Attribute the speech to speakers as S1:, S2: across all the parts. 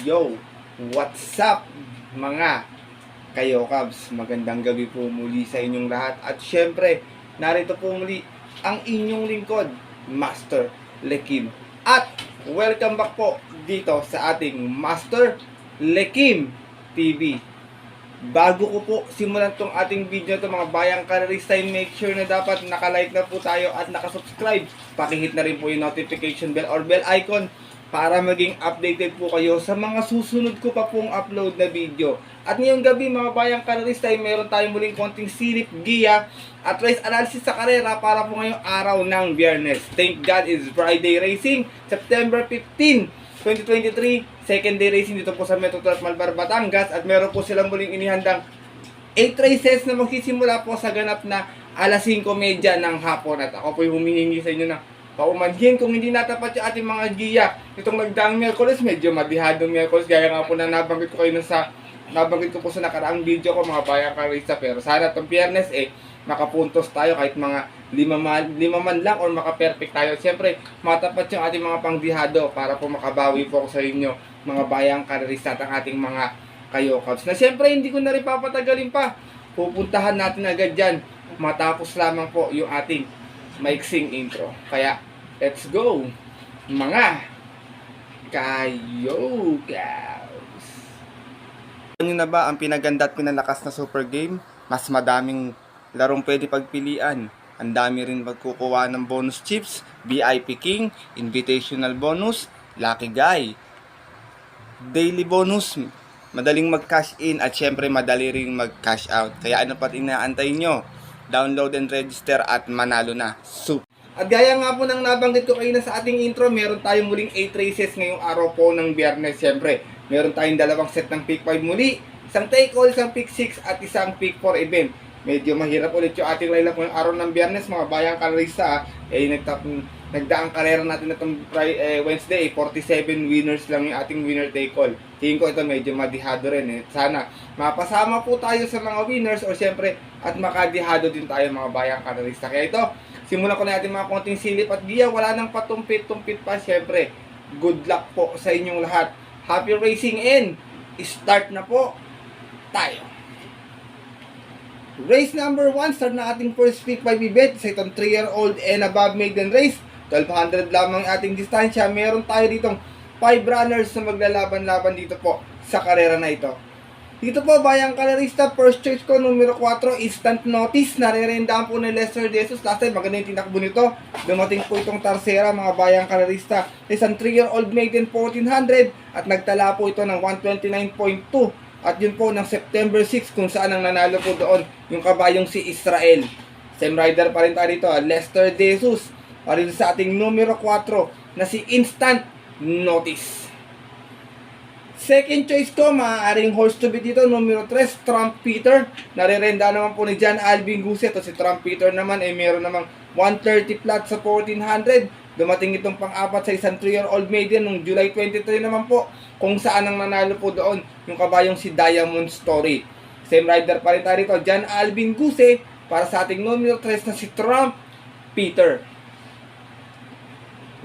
S1: Yo, what's up mga Kayokabs? Magandang gabi po muli sa inyong lahat. At syempre, narito po muli ang inyong lingkod, Master Lekim. At welcome back po dito sa ating Master Lekim TV. Bago ko po simulan tong ating video to mga bayang karerista, make sure na dapat nakalike na po tayo at nakasubscribe. Pakihit na rin po yung notification bell or bell icon para maging updated po kayo sa mga susunod ko pa pong upload na video. At ngayong gabi mga bayang karerista, meron tayong muling konting silip, giya at race analysis sa karera para po ngayong araw ng Biyernes. Thank God it's Friday Racing, September 15, 2023, second day racing dito po sa Metro Turf Malbar, Batangas. At meron po silang muling inihandang 8 races na magsisimula po sa ganap na alas 5:30 ng hapon. At ako po yung humihingi sa inyo ng paumanhin kung hindi natapat yung ating mga giya. Itong nagdaang Miyerkules, medyo madihadong Miyerkules, gaya nga po na nabanggit ko po sa nakaraang video ko mga bayang karista. Pero sana itong Biyernes makapuntos tayo kahit mga lima man lang or maka-perfect tayo. Siyempre, matapat yung ating mga pangdihado para po makabawi po ako sa inyo mga bayang karista at ang ating mga Kayokabs. Na siyempre, hindi ko na rin papatagalin pa. Pupuntahan natin agad dyan matapos lamang po yung ating maiksing intro. Kaya, let's go mga Kayokabs. Ano na ba ang pinaganda at pinalakas na super game? Mas madaming larong pwede pagpilian. Ang dami rin magkukuha ng bonus chips, VIP King, Invitational bonus, Lucky Guy, Daily bonus, madaling mag-cash in at syempre madali ring mag-cash out. Kaya ano pa inaantay nyo? Download and register at manalo na. At gaya nga po ng nabanggit ko kayo na sa ating intro, meron tayong muling 8 races ngayong araw po ng Biyernes. Syempre, meron tayong dalawang set ng Pick 5 muli, isang take all, isang Pick 6 at isang Pick 4 event. Medyo mahirap ulit yung ating lineup ngayong araw ng Biyernes mga bayang karista. Nagdaang karera natin na itong Wednesday, 47 winners lang yung ating winner take all. Tingin ko ito medyo madihado rin. Sana mapasama po tayo sa mga winners o syempre at makadihado din tayo mga bayang karista. Kaya ito, simulan ko na natin mga konting silip at giya. Wala nang patumpit-tumpit pa. Syempre, good luck po sa inyong lahat. Happy racing and start na po tayo. Race number 1, start na ating first Pick 5 event sa itong 3-year-old and above maiden race. 1200 lamang ating distansya. Meron tayo ditong 5 runners na maglalaban-laban dito po sa karera na ito. Dito po bayang karerista, first choice ko numero 4, Instant Notice. Narerendaan po ni Lester Jesus. Last time maganda yung tinakbo nito. Dumating po itong Tarsera mga bayang karerista. Isang 3-year-old maiden 1400 at nagtala po ito ng 129.2. At yun po ng September 6 kung saan ang nanalo po doon yung kabayong si Israel. Same rider pa rin tayo dito, Lester Jesus. Para sa ating numero 4 na si Instant Notice. Second choice ko, maaaring horse to be dito, numero 3, Trump Peter. Narerenda naman po ni John Alvin Guset. O si Trump Peter naman meron namang 130 flat sa 1400. Dumating itong pang-apat sa isang 3-year-old maiden noong July 23 naman po, kung saan ang nanalo po doon yung kabayong si Diamond Story. Same rider pa rin tayo rito, John Alvin Guse, para sa ating numero 3 na si Trump Peter.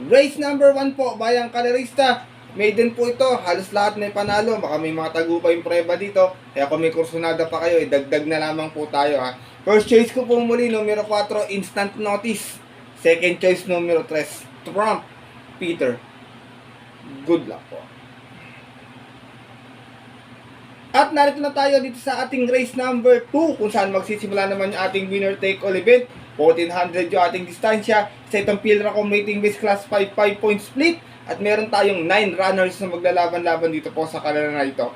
S1: Race number 1 po, bayang karerista. Maiden po ito, halos lahat may panalo. Baka may mga tagupa yung preba dito. Kaya kung may kursunada pa kayo, dagdag na lamang po tayo ha. First choice ko po muli, numero 4, Instant Notice. Second choice, numero 3, Trump Peter. Good luck po. At narito na tayo dito sa ating race number 2, kung saan magsisimula naman yung ating winner take all event. 1400 yung ating distansya sa itong Pilra Rating Base Class 5 5-point split. At meron tayong 9 runners na maglalaban-laban dito po sa karera na ito.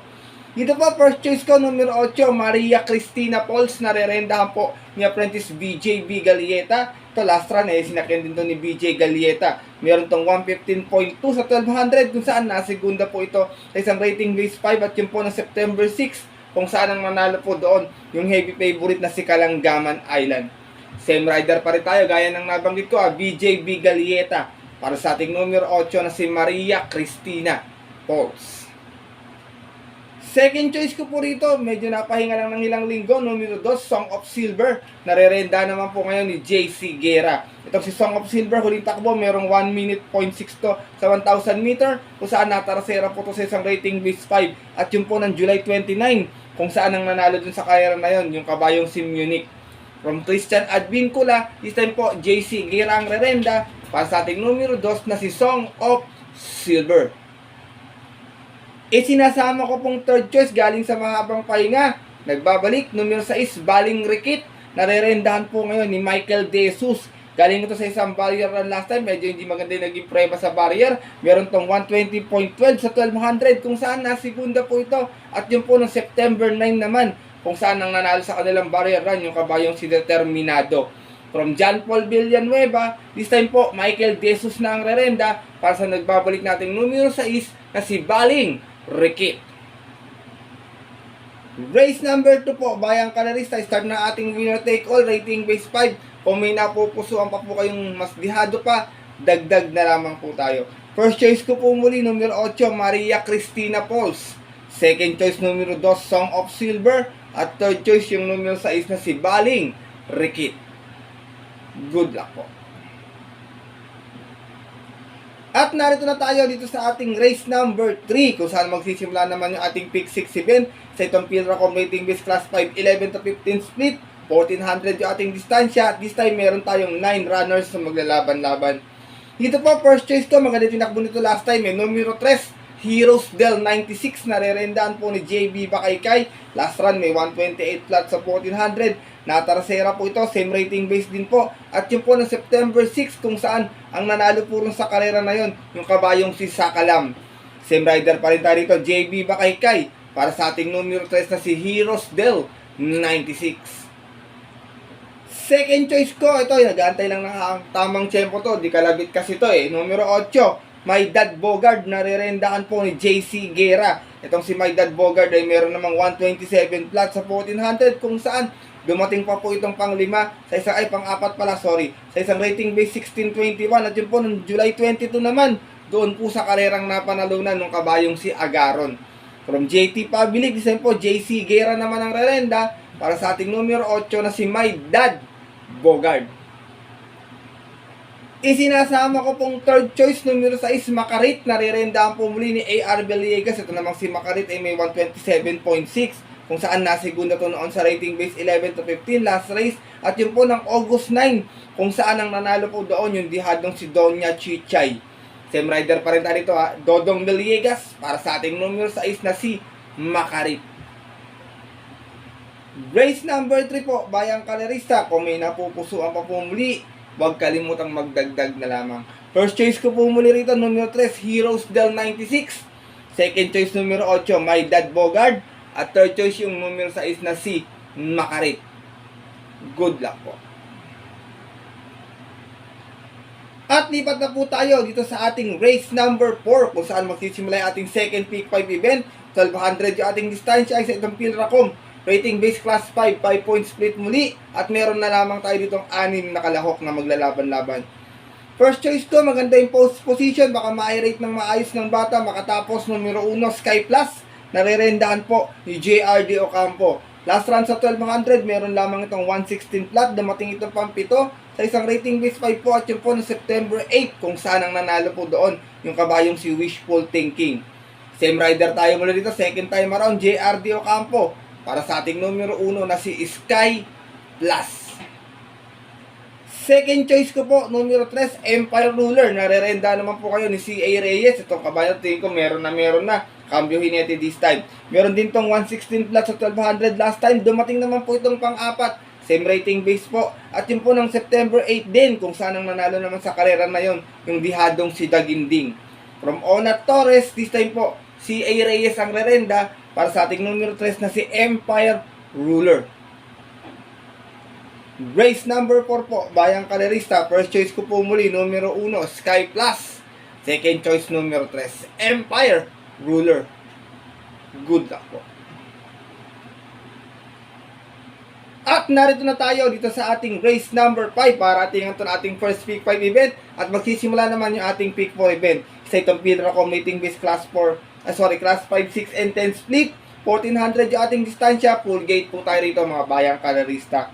S1: Dito po, first choice ko, numero 8, Maria Cristina Pauls. Narerendahan po ni Apprentice BJ B. Galieta. Ito, last run sinakyan din to ni BJ Galieta. Meron tong 115.2 sa 1200, kung saan nasegunda po ito sa isang rating base 5. At yun po ng September 6, kung saan ang manalo po doon yung heavy favorite na si Kalangaman Island. Same rider pa rin tayo, gaya ng nabanggit ko, BJ B. Galieta. Para sa ating numero 8 na si Maria Cristina Pauls. Second choice ko po rito, medyo napahinga lang ng ilang linggo, numero 2, Song of Silver. Narerenda naman po ngayon ni JC Guerra. Itong si Song of Silver, huling takbo, merong 1 minute 0.6 to sa 1,000 meter, kung saan natarasera po to sa isang rating base 5. At yun po ng July 29, kung saan ang nanalo dun sa karera na yun, yung kabayong si Munich. From Christian Advincula, this time po, JC Guerra ang rerenda para sa ating numero 2 na si Song of Silver. Sinasama ko pong third choice galing sa mahabang pahinga. Nagbabalik, numero 6, Baling Rikit. Narerendahan po ngayon ni Michael De Jesus. Galing ito sa isang barrier run last time. Medyo hindi maganda yung naging prueba sa barrier. Meron tong 120.12 sa 1200 kung saan nasigunda po ito. At yun po ng September 9 naman kung saan ang nanalo sa kanilang barrier run yung kabayong si Determinado. From John Paul Villanueva, this time po Michael De Jesus na ang rerenda para sa nagbabalik nating numero 6 na si Baling Rikit. Race number 2 po, Bayang Kalarista. Start na ating winner take all, rating base 5. Kung may napupusuan pa po kayong mas dihado pa, dagdag na lamang po tayo. First choice ko po muli, numero 8, Maria Cristina Pauls. Second choice, numero 2, Song of Silver. At third choice, yung numero 6 na si Baling Rikit. Good luck po. At narito na tayo dito sa ating race number 3 kung saan magsisimula naman yung ating pick 6 event sa itong Pilracom rating base class 5, 11 to 15 split, 1400 yung ating distansya. At this time meron tayong 9 runners na maglalaban-laban. Dito po first choice ko, maganda tinakbo nito last time numero 3, Heroes Del 96, narerendaan po ni JB Bakaykay. Last run may 128 flat sa 1400. Natarasera po ito, same rating base din po. At yun po ng September 6 kung saan ang nanalo po rin sa karera na yon yung kabayong si Sakalam. Same rider pa rin tayo dito, JB Bakaykay. Para sa ating numero 3 na si Heroes Del 96. Second choice ko, ito, nag-aantay lang ng tamang tempo to. Di kalabit kasi ito Numero 8, My Dad Bogard, narerendaan po ni JC Guerra. Itong si My Dad Bogard ay meron namang 127 flat sa 1400 kung saan dumating pa po itong pang-5 sa isang, pang-4 pala, sorry, sa isang rating base 1621. At yun po, noong July 22 naman, doon po sa karerang napanalunan ng kabayong si Agaron. From JT Pabilik, isa po, JC Guerra naman ang rerenda para sa ating numero 8 na si My Dad Bogard. Isinasama ko pong third choice, numero 6, Makarit. Narerendaan po muli ni AR Villegas. Ito namang si Makarit ay may 127.6. Kung saan nasigunda to noon sa rating base 11 to 15 last race. At yun po ng August 9 kung saan ang nanalo po doon yung dihadong si Donya Chichay. Same rider pa rin tayo dito Dodong Villegas para sa ating numero 6 na si Makarit. Race number 3 po, Bayang Kalarista. Kung may napupusuan pa po muli, huwag kalimutang magdagdag na lamang. First choice ko po muli rito, numero 3, Heroes Del 96. Second choice, numero 8, My Dad Bogard. At third choice yung numero 6 na si Makarit. Good luck po. At lipat na po tayo dito sa ating race number 4 kung saan magsisimula yung ating second peak 5 event. 1200 yung ating distansya ay sa itong Pilracom. Rating base class 5, 5 point split muli. At meron na lamang tayo ditong 6 na kalahok na maglalaban-laban. First choice ko, maganda yung post position. Baka ma-rate ng maayos ng bata. Makatapos numero 1, Sky Plus. Narerendaan po ni JRD Ocampo. Last run sa 1200, meron lamang itong 116 flat. Dumating itong pampito sa isang rating base 5 po. At yun po ng September 8 kung saan ang nanalo po doon yung kabayong si Wishful Thinking. Same rider tayo mula dito, second time around, JRD Ocampo. Para sa ating numero 1 na si Sky Plus. Second choice ko po, numero 3, Empire Ruler. Narerenda naman po kayo ni C.A. Reyes. Itong kabayan, tingin ko meron na. Cambio Hinete this time. Meron din tong 116 flat sa 1200 last time. Dumating naman po itong pang-4. Same rating base po. At yun po ng September 8 din, kung saan ang nanalo naman sa karera na yon yung dihadong si Daginding. From Onat Torres, this time po, C.A. Reyes ang rerenda para sa ating numero 3 na si Empire Ruler. Race number 4 po, Bayang Kalarista. First choice ko po muli, numero 1, Sky Plus. Second choice, numero 3, Empire Ruler. Good luck po. At narito na tayo dito sa ating race number 5 para ating ating first pick 5 event. At magsisimula naman yung ating pick 4 event. Sa itong Pilracom rating base class 4, class 5, 6, and 10 split. 1400 yung ating distansya. Full gate po tayo rito mga bayang kalerista.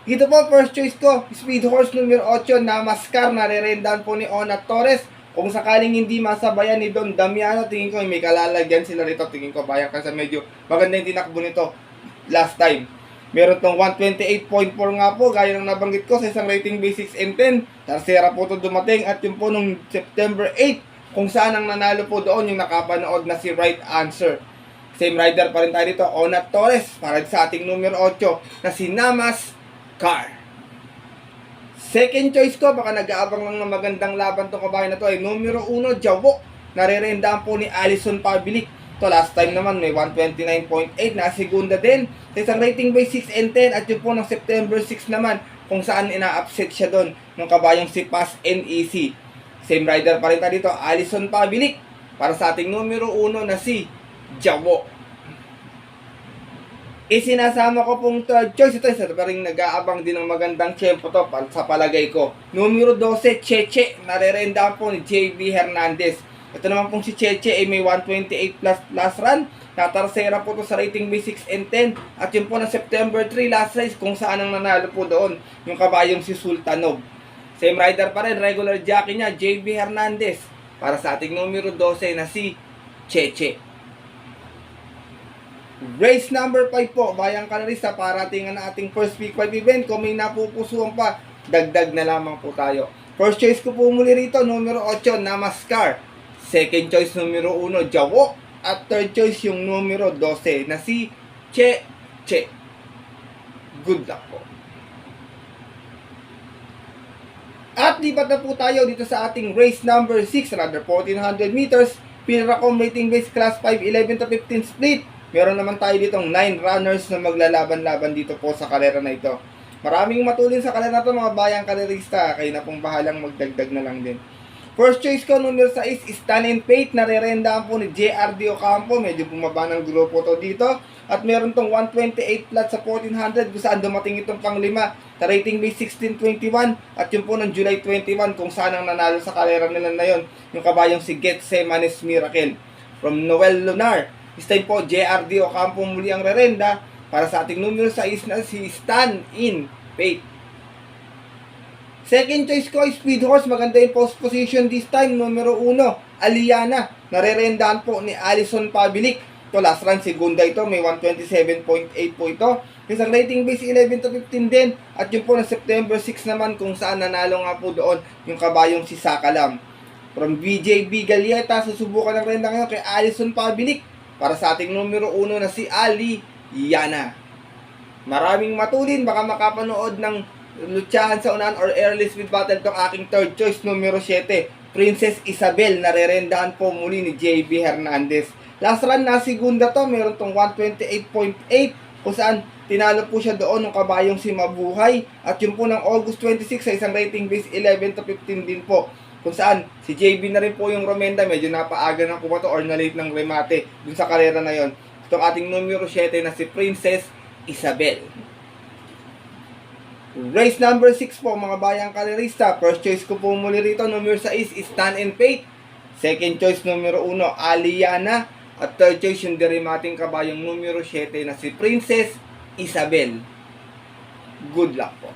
S1: Dito po, first choice ko, Speed Horse numero 8 na Mascar, nare-rendahan po ni Onat Torres. Kung sakaling hindi masabayan ni Don Damiano, tingin ko may kalalagyan sila rito. Tingin ko bayang kasi medyo maganda yung tinakbo nito last time. Meron tong 128.4 nga po, gaya ng nabanggit ko sa isang rating base 6 and 10. Tarsera po ito dumating at yun po nung September 8, kung saan ang nanalo po doon yung nakapanood na si Right Answer. Same rider pa rin tayo dito, Onat Torres, para sa ating numero 8 na si Namas Car. Second choice ko, baka nag-aabang lang ng magandang laban tong kabayan na to ay numero 1, Jawo. Nare-rendahan po ni Alison Pabilik. To last time naman may 129.8 na segunda din sa isang rating base 6 and 10 at yun po ng September 6 naman kung saan ina-upset siya doon ng kabayang si Pass NEC. Same rider pa rin tayo dito, Alison Pabilik, para sa ating numero 1 na si Jawo. Isinasama ko pong third choice. Ito, isa pa rin nag-aabang din ng magandang tiyempo to sa palagay ko. Numero 12, Cheche. Nare-rendahan po ni JB Hernandez. Ito naman pong si Cheche ay may 128 plus last run. Natarsera po to sa rating base 6 and 10. At yun po na September 3 last race kung saan ang nanalo po doon yung kabayong si Sultanov. Same rider pa rin, regular jockey niya, JB Hernandez. Para sa ating numero 12 na si Cheche. Race number 5 po, bayang kalerista, parating na ating first week 5 event. Kung may napupusuan pa, dagdag na lamang po tayo. First choice ko po muli rito, numero 8, Namaskar. Second choice, numero 1, Jawo. At third choice, yung numero 12 na si Che. Good luck po. At lipat na po tayo dito sa ating race number 6, another 1400 meters. Pinracom rating base class 5, 11 to 15 split. Meron naman tayo ditong 9 runners na maglalaban-laban dito po sa kalera na ito. Maraming matulin sa kalera na ito mga bayang kalerista. Kayo na pong bahalang magdagdag na lang din. First choice ko, numero 6, Stan and Fate. Nare-rendahan po ni JRD Ocampo. Medyo bumaba ng grupo to dito. At meron tong 128 flat sa 1400 kung saan dumating itong pang-5 sa rating base 1621. At yun po ng July 21 kung saan ang nanalo sa kalera nila na yun. Yung kabayang si Getsemanis Miracle. From Noel Lunar. This time po, JRD Ocampo muli ang rerenda para sa ating numero 6 na si Stan in Fate. Second choice ko, Speed Horse. Maganda yung post position this time. Numero 1, Aliana. Narerendahan po ni Alison Pabilik. Ito, last run, segunda ito. May 127.8 po ito. Isang rating base 11 to 15 din. At yun po na September 6 naman kung saan nanalo nga po doon yung kabayong si Sakalam. From BJB Galieta, susubukan ng renda ngayon kay Alison Pabilik. Para sa ating numero 1 na si Ali Yana. Maraming matulin, baka makapanood ng lutsahan sa unahan or early speed battle itong aking third choice, numero 7, Princess Isabel. Narerendahan po muli ni JB Hernandez. Last run na segunda to, meron tong 128.8 kung saan tinalo po siya doon ng kabayong si Mabuhay. At yun po ng August 26 sa isang rating base 11 to 15 din po. Kung saan, si JB na rin po yung Romenda, medyo napaaga ng kumato or na-late ng remate dun sa karera na yon. Itong ating numero 7 na si Princess Isabel. Race number 6 po mga bayang kalerista. First choice ko po muli rito, numero 6 is Stan and Fate. Second choice, numero 1, Aliana. At third choice, yung derimating kabayang numero 7 na si Princess Isabel. Good luck po.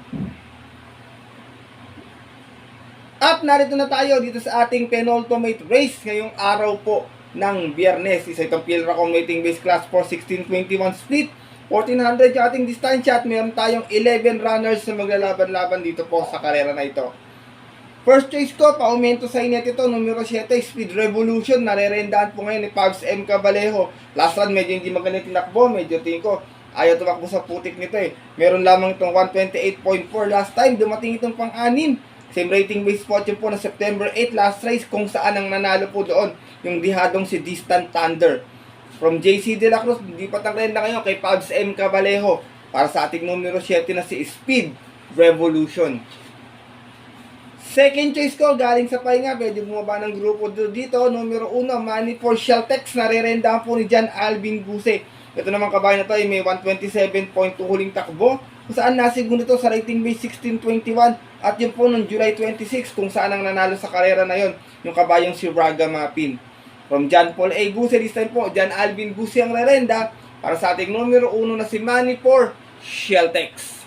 S1: At narito na tayo dito sa ating penultimate race ngayong araw po ng Biyernes. Isa itong Pilracom Rating Base Class 4, 1621 split. 1400 yung ating distansya at meron tayong 11 runners na maglalaban-laban dito po sa karera na ito. First choice ko, paumento sa inet ito, numero 7, Speed Revolution. Narerendahan po ngayon ni Pabs M. Cabalejo. Last run, medyo hindi maganda tinakbo. Medyo tingin ko, ayaw tumakbo sa putik nito eh. Meron lamang itong 128.4 last time. Dumating itong pang-anim. Same rating base po po na September 8 last race kung saan ang nanalo po doon yung dihadong si Distant Thunder. From JC De La Cruz, hindi pa tangrenda ngayon kay Pabs M. Cabalejo para sa ating numero 7 na si Speed Revolution. Second choice ko, galing sa pahinga, pwede bumaba ng grupo dito. Numero 1, Money for Sheltex. Narerendahan po ni John Alvin Guse. Ito naman kabayan na to ay may 127.2 huling takbo. Kung saan nasiguro ito sa rating base 1621. At yun po noong July 26 kung saan ang nanalo sa karera na yon yung kabayong si Raga Mapin. From John Paul A. Guse, this time po, John Alvin Guse ang rerenda para sa ating numero 1 na si Manny for Sheltex.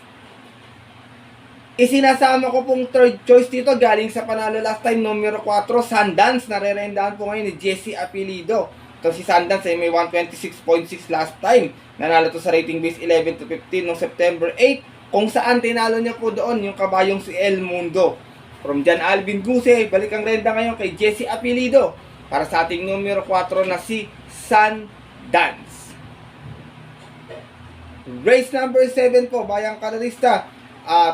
S1: Isinasama ko pong third choice dito galing sa panalo last time, numero 4, Sundance. Narerendahan po ngayon ni Jesse Apelido. Ito si Sundance ay may 126.6 last time. Nanalo to sa rating base 11 to 15 noong September 8, kung saan tinalo niya po doon yung kabayong si El Mundo. From John Alvin Guse, balik ang renda ngayon kay Jesse Apelido para sa ating numero 4 na si Sundance. Race number 7 po, bayang karerista.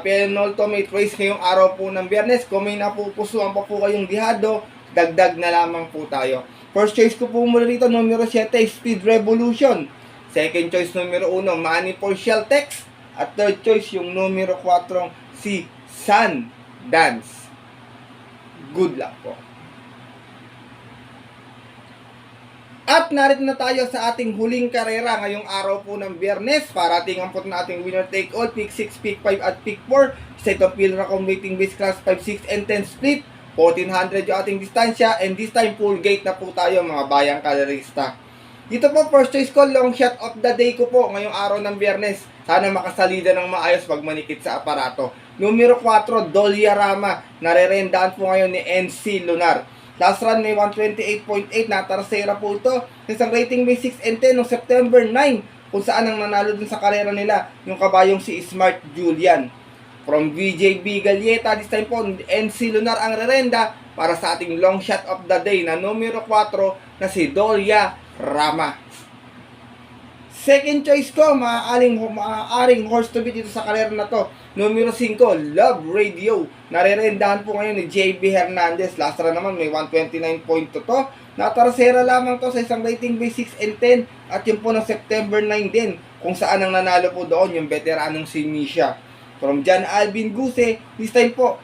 S1: Penultimate race ngayong araw po ng Biyernes. Kung may napupusuan pa po kayong dihado, dagdag na lamang po tayo. First choice ko po muna rito, numero 7, Speed Revolution. Second choice, numero 1, Manny for Sheltex. At third choice, yung numero 4, si Sundance. Good luck po. At narito na tayo sa ating huling karera ngayong araw po ng Biyernes. Parating po na ating winner take all, pick 6, pick 5 at pick 4. Sa itong Pilracom waiting base class 5, 6 and 10 split. 1400 yung ating distansya, and this time full gate na po tayo mga bayang kalerista. Dito po first choice ko, long shot of the day ko po ngayong araw ng Biyernes. Sana makasalida ng maayos pag manikit sa aparato. Numero 4, Doliarama. Narerendaan po ngayon ni NC Lunar. Last run may 128.8 na tarsera po ito. Isang rating may 6 and 10 noong September 9, kung saan ang nanalo dun sa karera nila yung kabayong si Smart Julian. From VJB Galieta, this time po NC Lunar ang rerenda para sa ating long shot of the day na numero 4 na si Dolia Rama. Second choice ko, maaaring horse to beat dito sa karera na to. Numero 5, Love Radio. Narerendahan po ngayon ni JB Hernandez. Last run naman may 129.2 to. Natarasera lamang to sa isang rating base 6 and 10. At yun po ng September 9 din, kung saan ang nanalo po doon yung veteranong si Misha. From John Alvin Guse, this time po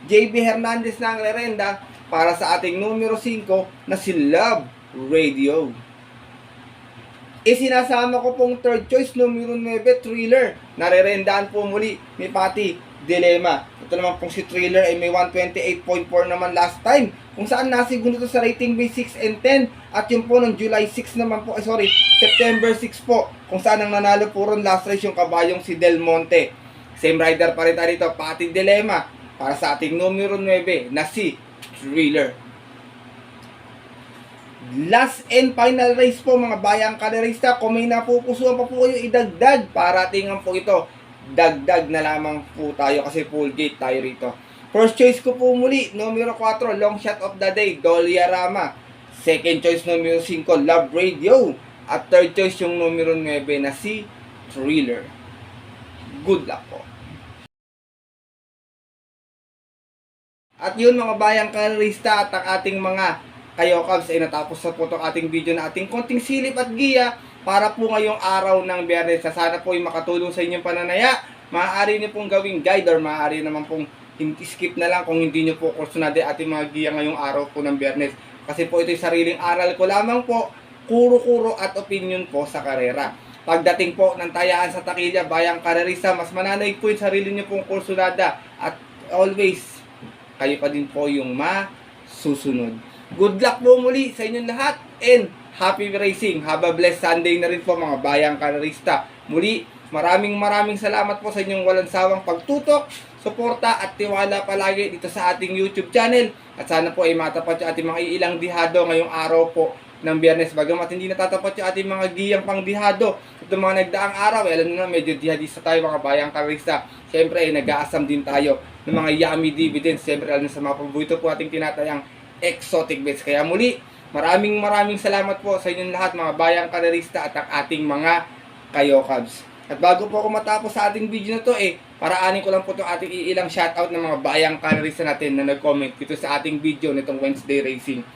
S1: JB Hernandez na ang rerenda para sa ating numero 5 na si Love Radio. Isinasama ko pong third choice, numero 9, Thriller. Narerendahan po muli ni Patty Dilema. Ito naman pong si Thriller ay may 128.4 naman last time, kung saan nasigundo ito sa rating base 6 and 10. At yun po ng July 6 naman po, September 6 po, kung saan ang nanalo po ron last race yung kabayong si Del Monte. Same rider pa rin tayo dito, Patty Dilema, para sa ating numero 9 na si Thriller. Last and final race po mga bayang kalerista. Kung may napupusuan pa po kayo idagdag, para tingnan po ito, dagdag na lamang po tayo kasi full gate tayo rito. First choice ko po muli, numero 4, long shot of the day, Doliarama. Second choice, numero 5, Love Radio. At third choice yung numero 9 na si Thriller. Good luck po. At yun mga bayang kalerista, at ang ating mga Kayokabs ay natapos na po itong ating video na ating konting silip at giya para po ngayong araw ng Biyernes. Sana po ay makatulong sa inyong pananaya. Maaari niyo pong gawing guide or maaari naman pong skip na lang kung hindi niyo po kursunado ating mga giya ngayong araw po ng Biyernes. Kasi po ito'y sariling aral ko lamang po, kuro-kuro at opinion po sa karera. Pagdating po ng tayaan sa takilya, bayang karerista, mas mananaig po yung sarili niyo pong kursunada at always kayo pa din po yung masusunod. Good luck po muli sa inyong lahat and happy racing. Have a blessed Sunday na rin po mga bayang karerista. Muli, maraming salamat po sa inyong walang sawang pagtutok, suporta at tiwala palagi dito sa ating YouTube channel. At sana po ay matapat yung ating mga ilang dihado ngayong araw po ng Biyernes. Bagamat hindi natatapat yung ating mga giyang pang dihado itong mga nagdaang araw, alam nyo na medyo dihadista tayo mga bayang karerista. Siyempre ay nag-aasam din tayo ng mga yummy dividends. Siyempre alam nyo sa mga paborito po ating tinatayang exotic bets. Kaya muli, maraming salamat po sa inyong lahat mga bayang karerista at ang ating mga Kayokabs. At bago po ako matapos sa ating video na to paraanin ko lang po itong ating ilang shoutout ng mga bayang karerista natin na nag-comment dito sa ating video nitong Wednesday Racing.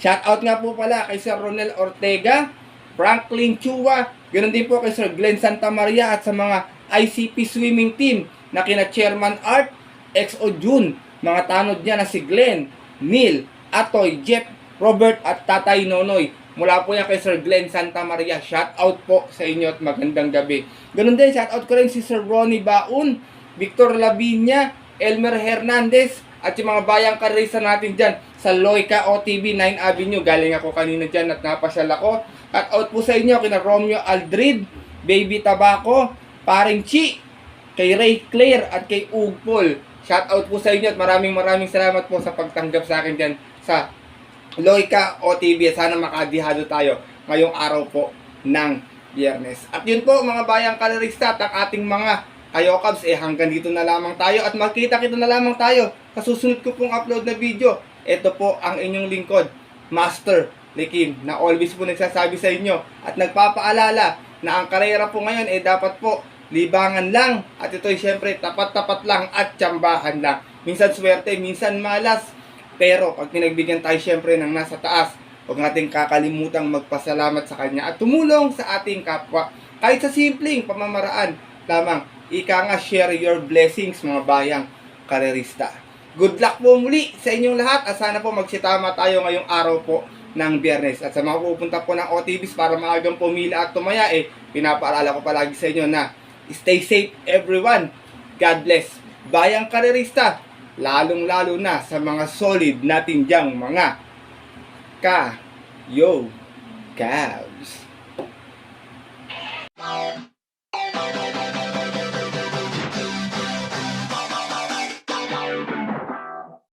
S1: Shoutout nga po pala kay Sir Ronel Ortega, Franklin Chua, ganoon din po kay Sir Glenn Santa Maria at sa mga ICP swimming team na kina Chairman Art, XO June, mga tanod niya na si Glenn, Neil, Atoy, Jeff, Robert at Tatay Nonoy. Mula po yan kay Sir Glenn Santa Maria. Shout out po sa inyo at magandang gabi. Ganun din, shout out ko rin si Sir Ronnie Baun, Victor Lavinia, Elmer Hernandez, At yung mga bayang karerista natin dyan sa Loica OTV 9 Avenue. Galing ako kanina dyan at napasyal ako. At out po sa inyo kina Romeo Aldrid, Baby Tabaco, Paring Chi, kay Ray Claire at kay Ug Paul. Shout out po sa inyo at maraming salamat po sa pagtanggap sa akin dyan sa Loica OTV. Sana makadihado tayo ngayong araw po ng Biyernes. At yun po mga bayang karerista at ang ating mga Kayokabs, hanggang dito na lamang tayo at magkita-kita na lamang tayo sa susunod ko pong upload na video. Ito po ang inyong lingkod, Master Likim, na always po nagsasabi sa inyo at nagpapaalala na ang karera po ngayon dapat po libangan lang at ito'y syempre tapat-tapat lang at tsambahan lang. Minsan swerte, minsan malas, pero pag pinagbigyan tayo syempre ng nasa taas, huwag natin kakalimutang magpasalamat sa Kanya at tumulong sa ating kapwa kahit sa simpleng pamamaraan lamang. Ika nga, share your blessings mga bayang karerista. Good luck po muli sa inyong lahat at sana po magsitama tayo ngayong araw po ng Biyernes. At sa mga pupunta po ng OTVs para maagang pumila at tumaya, pinapaalala ko palagi sa inyo na stay safe everyone. God bless. Bayang karerista, lalong-lalo na sa mga solid natin dyang mga Kayokabs.